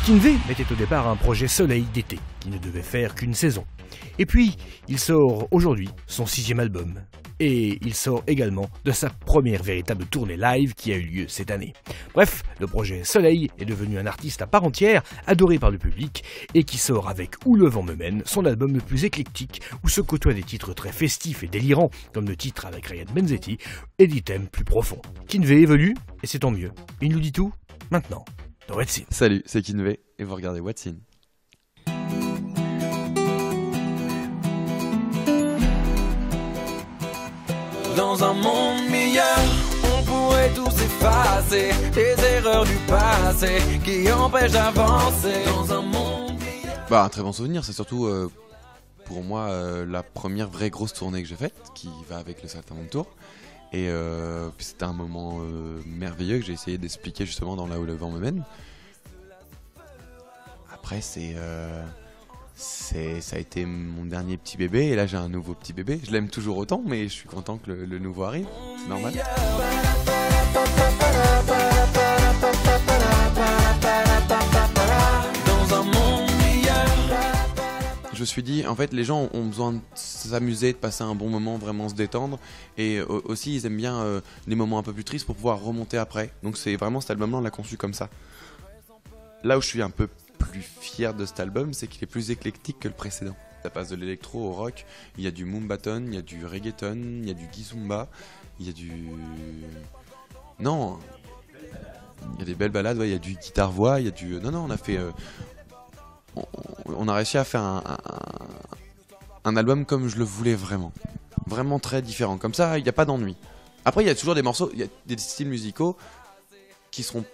Kinvey était au départ un projet soleil d'été qui ne devait faire qu'une saison. Et puis, il sort aujourd'hui son 6e album. Et il sort également de sa première véritable tournée live qui a eu lieu cette année. Bref, le projet Soleil est devenu un artiste à part entière, adoré par le public, et qui sort avec Où le vent me mène, son album le plus éclectique, où se côtoient des titres très festifs et délirants, comme le titre avec Ryan Benzetti, et des thèmes plus profonds. Kinvey évolue, et c'est tant mieux. Il nous dit tout, maintenant, dans What's In. Salut, c'est Kinvey, et vous regardez What's In. Dans un monde meilleur, on pourrait tous effacer les erreurs du passé qui empêchent d'avancer. Dans un monde meilleur. Bah, un très bon souvenir, c'est surtout pour moi la première vraie grosse tournée que j'ai faite, qui va avec le Certain Monde Tour. Et c'était un moment merveilleux que j'ai essayé d'expliquer justement dans Là où le vent me mène. Après, ça a été mon dernier petit bébé, et là j'ai un nouveau petit bébé. Je l'aime toujours autant, mais je suis content que le nouveau arrive, c'est normal. Je me suis dit, en fait, les gens ont besoin de s'amuser, de passer un bon moment, vraiment se détendre. Et aussi, ils aiment bien les moments un peu plus tristes pour pouvoir remonter après. Donc c'est vraiment cet album-là, on l'a conçu comme ça. Là où je suis un peu plus fier de cet album, c'est qu'il est plus éclectique que le précédent. Ça passe de l'électro au rock, il y a du moombaton, il y a du reggaeton, il y a du kizomba, il y a du... Non, il y a des belles balades, ouais, il y a du guitare-voix, il y a du... Non, on a fait... On a réussi à faire un album comme je le voulais vraiment. Vraiment très différent. Comme ça, il n'y a pas d'ennui. Après, il y a toujours des morceaux, il y a des styles musicaux qui seront...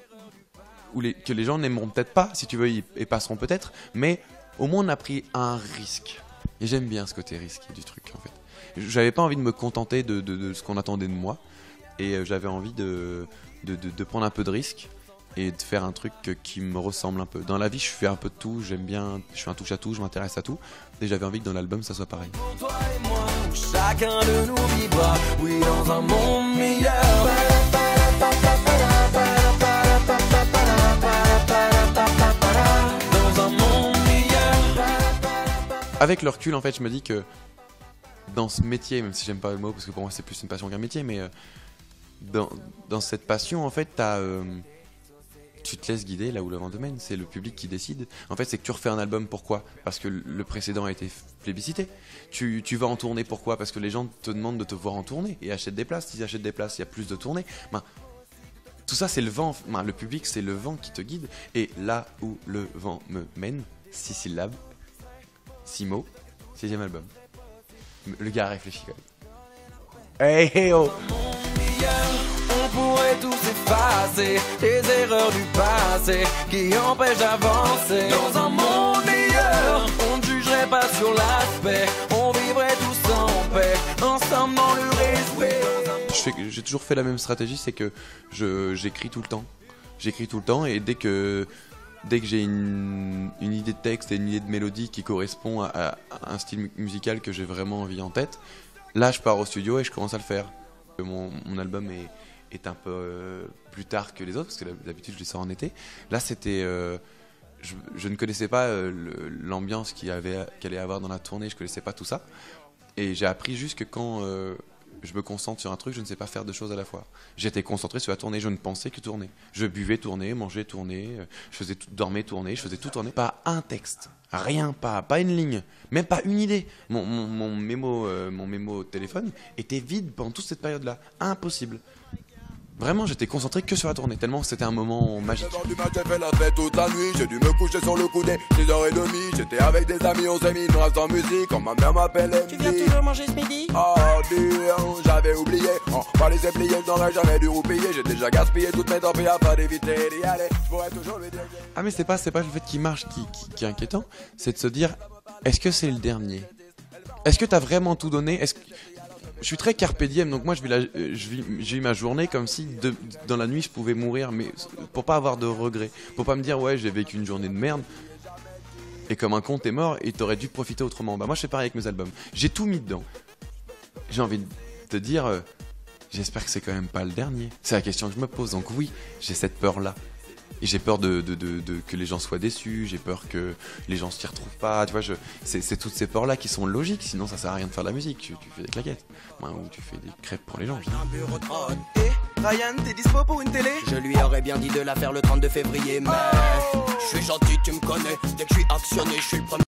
que les gens n'aimeront peut-être pas, si tu veux, et passeront peut-être, mais au moins on a pris un risque. Et j'aime bien ce côté risqué du truc, en fait. J'avais pas envie de me contenter de ce qu'on attendait de moi, et j'avais envie de prendre un peu de risque et de faire un truc qui me ressemble un peu. Dans la vie, je fais un peu de tout, j'aime bien, je suis un touche à tout, je m'intéresse à tout, et j'avais envie que dans l'album ça soit pareil. Toi et moi, chacun de nous vivra, oui, dans un monde meilleur. Avec le recul, en fait, je me dis que dans ce métier, même si j'aime pas le mot parce que pour moi c'est plus une passion qu'un métier, mais dans cette passion, en fait, tu te laisses guider là où le vent te mène. C'est le public qui décide. En fait, c'est que tu refais un album, pourquoi ? Parce que le précédent a été plébiscité. Tu vas en tournée, pourquoi ? Parce que les gens te demandent de te voir en tournée et achètent des places. S'ils achètent des places, il y a plus de tournées. Tout ça, c'est le vent. Le public, c'est le vent qui te guide. Et là où le vent me mène, 6 syllabes. 6 mots, 6e album. Le gars réfléchit quand même. Hey, hey, oh. On pourrait tous effacer les erreurs du passé qui empêchent d'avancer. Dans un monde meilleur, on ne jugerait pas sur l'aspect, on vivrait tous en paix, ensemble dans le respect. J'ai toujours fait la même stratégie, c'est que j'écris tout le temps. J'écris tout le temps, et dès que j'ai une idée de texte et une idée de mélodie qui correspond à un style musical que j'ai vraiment envie en tête, là je pars au studio et je commence à le faire. Mon album est un peu plus tard que les autres, parce que d'habitude je les sors en été. Là c'était... je ne connaissais pas l'ambiance qu'il allait avoir dans la tournée, je ne connaissais pas tout ça. Et j'ai appris juste que quand je me concentre sur un truc, je ne sais pas faire deux choses à la fois. J'étais concentré sur la tournée, je ne pensais que tourner. Je buvais, tourner, mangeais, tourner, je faisais tout, dormais, tourner, je faisais tout tourner. Pas un texte, rien, pas une ligne, même pas une idée. Mon mémo téléphone était vide pendant toute cette période-là, impossible. Vraiment, j'étais concentré que sur la tournée, tellement c'était un moment magique. J'ai fait la fête toute la nuit, j'ai dû me coucher sur le coude, 6h30. J'étais avec des amis, on s'est mis une race en musique, quand ma mère m'appelait. Tu viens toujours manger ce midi? Oh dur, j'avais oublié, pas les plier, j'aurais jamais dû roupiller. J'ai déjà gaspillé toutes mes temps, puis afin d'éviter d'y aller, je pourrais toujours lui dire. Ah mais c'est pas le fait qu'il marche qui est inquiétant, c'est de se dire, est-ce que c'est le dernier? Est-ce que t'as vraiment tout donné? Je suis très carpe diem, donc moi je vis ma journée comme si dans la nuit je pouvais mourir, mais pour pas avoir de regrets, pour pas me dire ouais j'ai vécu une journée de merde et comme un con t'es mort et t'aurais dû profiter autrement. Bah moi je fais pareil avec mes albums, j'ai tout mis dedans. J'ai envie de te dire, j'espère que c'est quand même pas le dernier. C'est la question que je me pose, donc oui j'ai cette peur là. j'ai peur que les gens soient déçus, j'ai peur que les gens s'y retrouvent pas, tu vois, c'est toutes ces peurs-là qui sont logiques, sinon ça sert à rien de faire de la musique, tu fais des claquettes, ou tu fais des crêpes pour les gens. Ryan, t'es dispo pour une télé? Je lui aurais bien dit de la faire le 32 février, mais je suis gentil, tu me connais, dès que je suis actionné, je suis le premier.